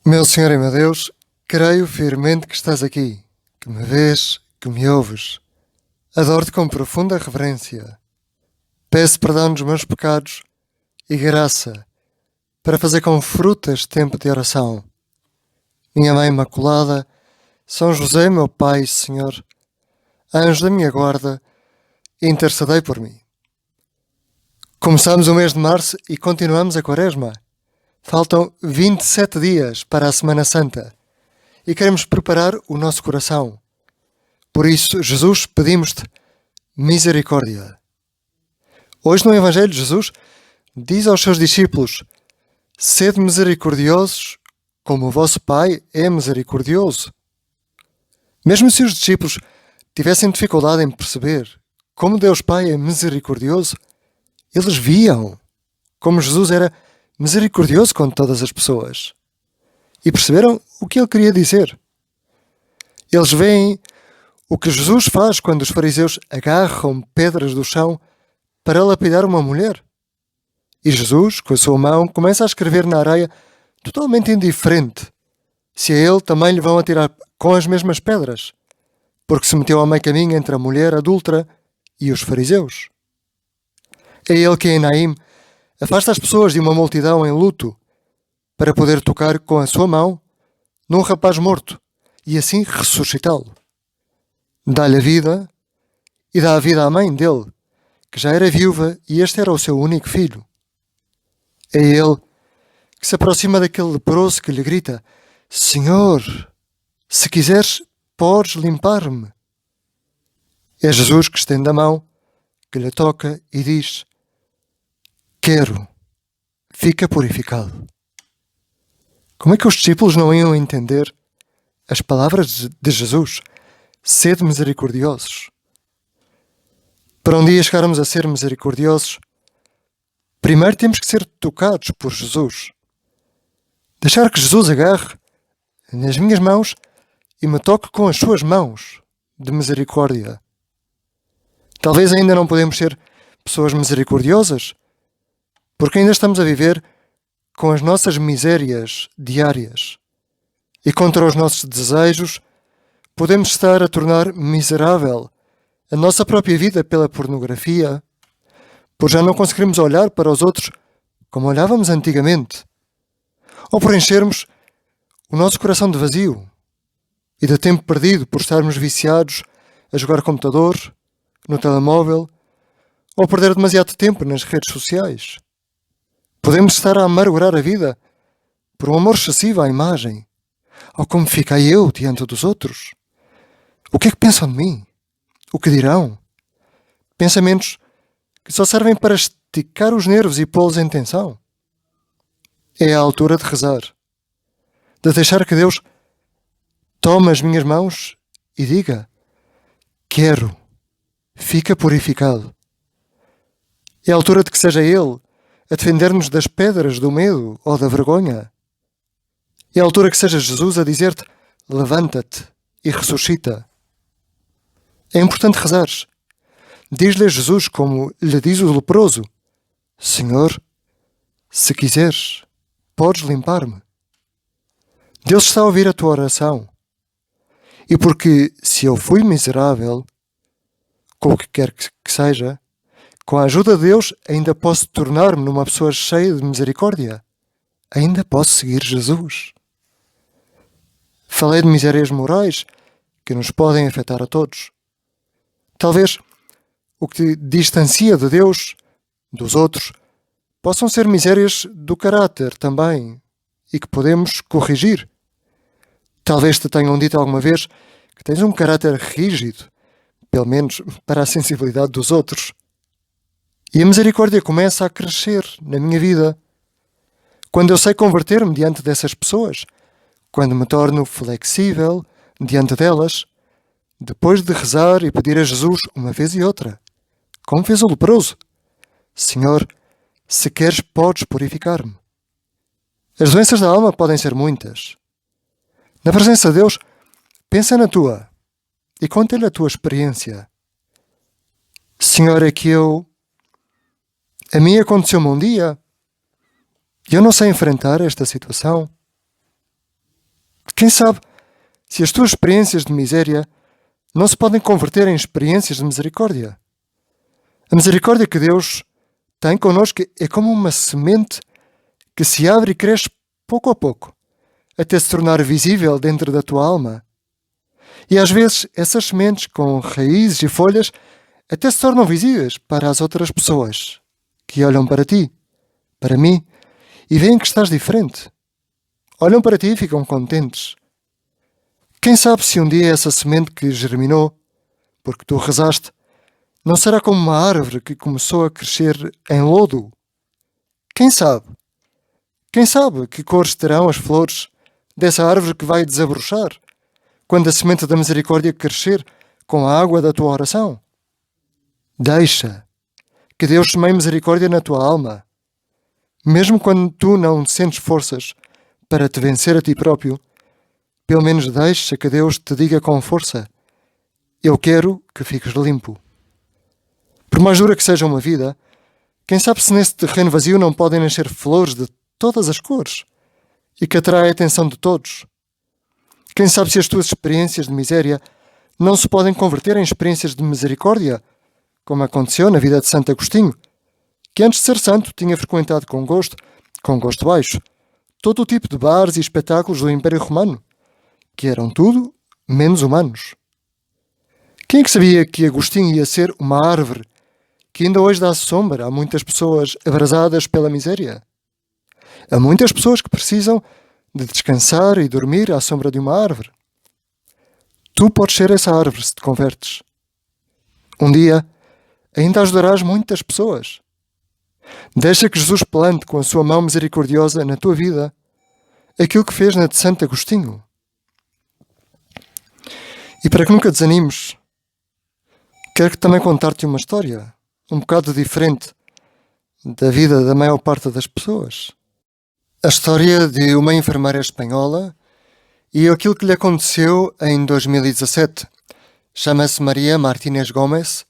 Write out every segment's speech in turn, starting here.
Meu Senhor e meu Deus, creio firmemente que estás aqui, que me vês, que me ouves. Adoro-te com profunda reverência. Peço perdão dos meus pecados e graça para fazer com fruto este tempo de oração. Minha Mãe Imaculada, São José, meu Pai, Senhor, anjo da minha guarda, intercedei por mim. Começamos o mês de março e continuamos a Quaresma. Faltam 27 dias para a Semana Santa e queremos preparar o nosso coração. Por isso, Jesus, pedimos-te misericórdia. Hoje no Evangelho, Jesus diz aos seus discípulos: sede misericordiosos, como o vosso Pai é misericordioso. Mesmo se os discípulos tivessem dificuldade em perceber como Deus Pai é misericordioso, eles viam como Jesus era misericordioso com todas as pessoas. E perceberam o que ele queria dizer. Eles veem o que Jesus faz quando os fariseus agarram pedras do chão para lapidar uma mulher. E Jesus, com a sua mão, começa a escrever na areia totalmente indiferente se a ele também lhe vão atirar com as mesmas pedras, porque se meteu ao meio caminho entre a mulher adúltera e os fariseus. É ele que, em Naim, afasta as pessoas de uma multidão em luto para poder tocar com a sua mão num rapaz morto e assim ressuscitá-lo. Dá-lhe a vida e dá a vida à mãe dele, que já era viúva e este era o seu único filho. É ele que se aproxima daquele leproso que lhe grita: Senhor, se quiseres, podes limpar-me. É Jesus que estende a mão, que lhe toca e diz: quero, fica purificado. Como é que os discípulos não iam entender as palavras de Jesus? Sede misericordiosos. Para um dia chegarmos a ser misericordiosos, primeiro temos que ser tocados por Jesus. Deixar que Jesus agarre nas minhas mãos e me toque com as suas mãos de misericórdia. Talvez ainda não podemos ser pessoas misericordiosas, porque ainda estamos a viver com as nossas misérias diárias. E contra os nossos desejos, podemos estar a tornar miserável a nossa própria vida pela pornografia, por já não conseguirmos olhar para os outros como olhávamos antigamente, ou por enchermos o nosso coração de vazio e de tempo perdido por estarmos viciados a jogar computador, no telemóvel, ou perder demasiado tempo nas redes sociais. Podemos estar a amargurar a vida por um amor excessivo à imagem. Ou como fiquei eu diante dos outros? O que é que pensam de mim? O que dirão? Pensamentos que só servem para esticar os nervos e pô-los em tensão. É a altura de rezar, de deixar que Deus tome as minhas mãos e diga: quero, fica purificado. É a altura de que seja Ele a defender-nos das pedras do medo ou da vergonha. É a altura que seja Jesus a dizer-te: levanta-te e ressuscita. É importante rezares. Diz-lhe a Jesus, como lhe diz o leproso: Senhor, se quiseres, podes limpar-me. Deus está a ouvir a tua oração. E porque se eu fui miserável, com o que quer que seja, com a ajuda de Deus ainda posso tornar-me numa pessoa cheia de misericórdia. Ainda posso seguir Jesus. Falei de misérias morais que nos podem afetar a todos. Talvez o que te distancia de Deus, dos outros, possam ser misérias do caráter também e que podemos corrigir. Talvez te tenham dito alguma vez que tens um caráter rígido, pelo menos para a sensibilidade dos outros. E a misericórdia começa a crescer na minha vida quando eu sei converter-me diante dessas pessoas, quando me torno flexível diante delas, depois de rezar e pedir a Jesus uma vez e outra, como fez o leproso: Senhor, se queres, podes purificar-me. As doenças da alma podem ser muitas. Na presença de Deus, pensa na tua e conta-lhe a tua experiência. Senhor, é que a mim aconteceu-me um dia e eu não sei enfrentar esta situação. Quem sabe se as tuas experiências de miséria não se podem converter em experiências de misericórdia. A misericórdia que Deus tem connosco é como uma semente que se abre e cresce pouco a pouco, até se tornar visível dentro da tua alma. E às vezes essas sementes com raízes e folhas até se tornam visíveis para as outras pessoas que olham para ti, para mim, e veem que estás diferente. Olham para ti e ficam contentes. Quem sabe se um dia essa semente que germinou, porque tu rezaste, não será como uma árvore que começou a crescer em lodo? Quem sabe? Quem sabe que cores terão as flores dessa árvore que vai desabrochar quando a semente da misericórdia crescer com a água da tua oração? Deixa que Deus semeie misericórdia na tua alma. Mesmo quando tu não sentes forças para te vencer a ti próprio, pelo menos deixa que Deus te diga com força: eu quero que fiques limpo. Por mais dura que seja uma vida, quem sabe se nesse terreno vazio não podem nascer flores de todas as cores e que atraem a atenção de todos. Quem sabe se as tuas experiências de miséria não se podem converter em experiências de misericórdia, como aconteceu na vida de Santo Agostinho, que antes de ser santo tinha frequentado com gosto baixo, todo o tipo de bares e espetáculos do Império Romano, que eram tudo menos humanos. Quem é que sabia que Agostinho ia ser uma árvore que ainda hoje dá sombra a muitas pessoas abrasadas pela miséria? Há muitas pessoas que precisam de descansar e dormir à sombra de uma árvore. Tu podes ser essa árvore se te convertes. Um dia ainda ajudarás muitas pessoas. Deixa que Jesus plante com a sua mão misericordiosa na tua vida aquilo que fez na de Santo Agostinho. E para que nunca desanimes, quero também contar-te uma história um bocado diferente da vida da maior parte das pessoas. A história de uma enfermeira espanhola e aquilo que lhe aconteceu em 2017. Chama-se Maria Martínez Gómez,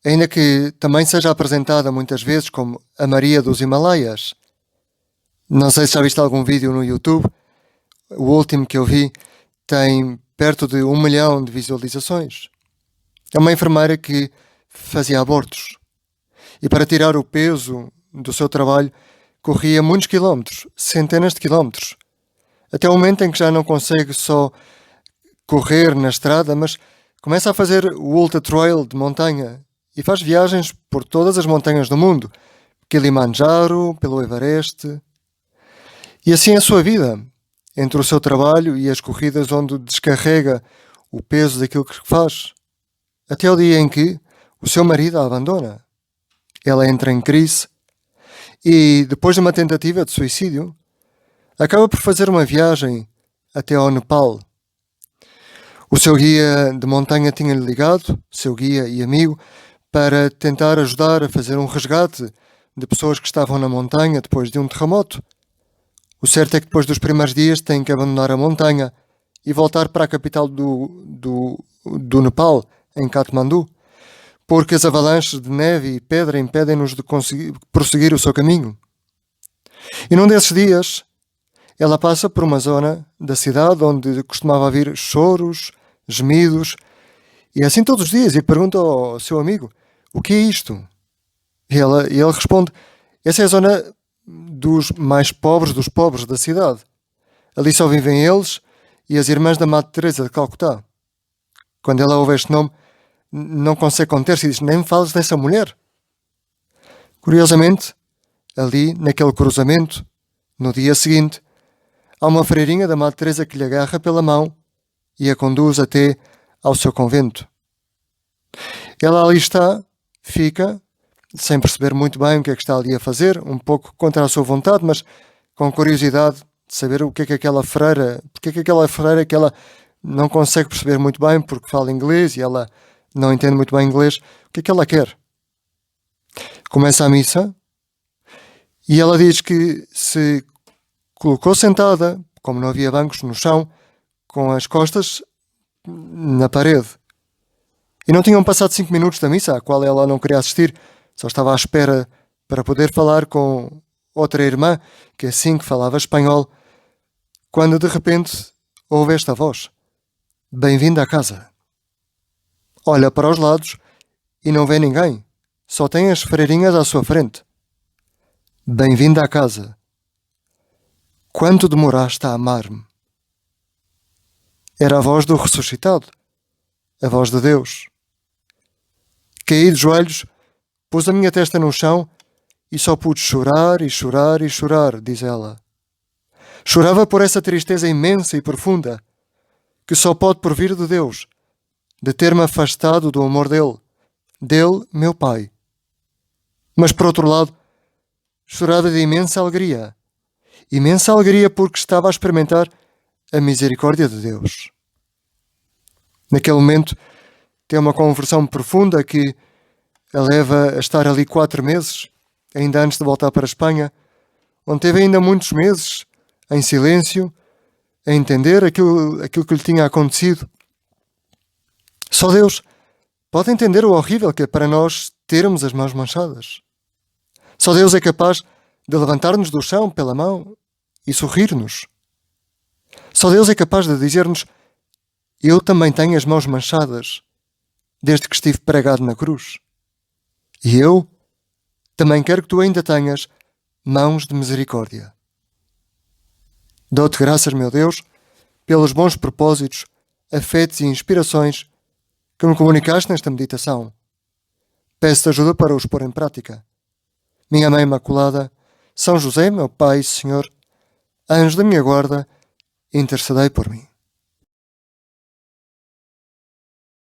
ainda que também seja apresentada muitas vezes como a Maria dos Himalaias. Não sei se já viste algum vídeo no YouTube. O último que eu vi tem perto de 1 milhão de visualizações. É uma enfermeira que fazia abortos. E para tirar o peso do seu trabalho, corria muitos quilómetros, centenas de quilómetros. Até o momento em que já não consegue só correr na estrada, mas começa a fazer o Ultra Trail de montanha e faz viagens por todas as montanhas do mundo, Kilimanjaro, pelo Everest. E assim é a sua vida, entre o seu trabalho e as corridas onde descarrega o peso daquilo que faz, até o dia em que o seu marido a abandona. Ela entra em crise e, depois de uma tentativa de suicídio, acaba por fazer uma viagem até ao Nepal. O seu guia de montanha tinha-lhe ligado, seu guia e amigo, para tentar ajudar a fazer um resgate de pessoas que estavam na montanha depois de um terremoto. O certo é que depois dos primeiros dias têm que abandonar a montanha e voltar para a capital do Nepal, em Katmandu, porque as avalanches de neve e pedra impedem-nos de conseguir prosseguir o seu caminho. E num desses dias, ela passa por uma zona da cidade onde costumava haver choros, gemidos, e assim todos os dias, e pergunta ao seu amigo: o que é isto? E ele responde: essa é a zona dos mais pobres dos pobres da cidade. Ali só vivem eles e as irmãs da Madre Teresa de Calcutá. Quando ela ouve este nome, não consegue conter-se e diz: nem me fales dessa mulher. Curiosamente, ali, naquele cruzamento, no dia seguinte, há uma freirinha da Madre Teresa que lhe agarra pela mão e a conduz até ao seu convento. Ela ali está, fica, sem perceber muito bem o que é que está ali a fazer, um pouco contra a sua vontade, mas com curiosidade de saber o que é que aquela freira, porque é que aquela freira que ela não consegue perceber muito bem porque fala inglês e ela não entende muito bem inglês, o que é que ela quer? Começa a missa e ela diz que se colocou sentada, como não havia bancos, no chão, com as costas na parede. E não tinham passado 5 minutos da missa, à qual ela não queria assistir, só estava à espera para poder falar com outra irmã, que assim que falava espanhol, quando de repente ouve esta voz: bem-vindo à casa. Olha para os lados e não vê ninguém, só tem as freirinhas à sua frente. Bem-vindo à casa. Quanto demoraste a amar-me? Era a voz do ressuscitado, a voz de Deus. Caí de joelhos, pus a minha testa no chão e só pude chorar e chorar e chorar, diz ela. Chorava por essa tristeza imensa e profunda que só pode provir de Deus, de ter-me afastado do amor dele, meu Pai. Mas por outro lado, chorava de imensa alegria porque estava a experimentar a misericórdia de Deus. Naquele momento, tem uma conversão profunda que a leva a estar ali 4 meses, ainda antes de voltar para a Espanha, onde teve ainda muitos meses em silêncio, a entender aquilo que lhe tinha acontecido. Só Deus pode entender o horrível que é para nós termos as mãos manchadas. Só Deus é capaz de levantar-nos do chão pela mão e sorrir-nos. Só Deus é capaz de dizer-nos: eu também tenho as mãos manchadas, desde que estive pregado na cruz. E eu também quero que tu ainda tenhas mãos de misericórdia. Dou-te graças, meu Deus, pelos bons propósitos, afetos e inspirações que me comunicaste nesta meditação. Peço-te ajuda para os pôr em prática. Minha Mãe Imaculada, São José, meu Pai e Senhor, anjo da minha guarda, intercedei por mim.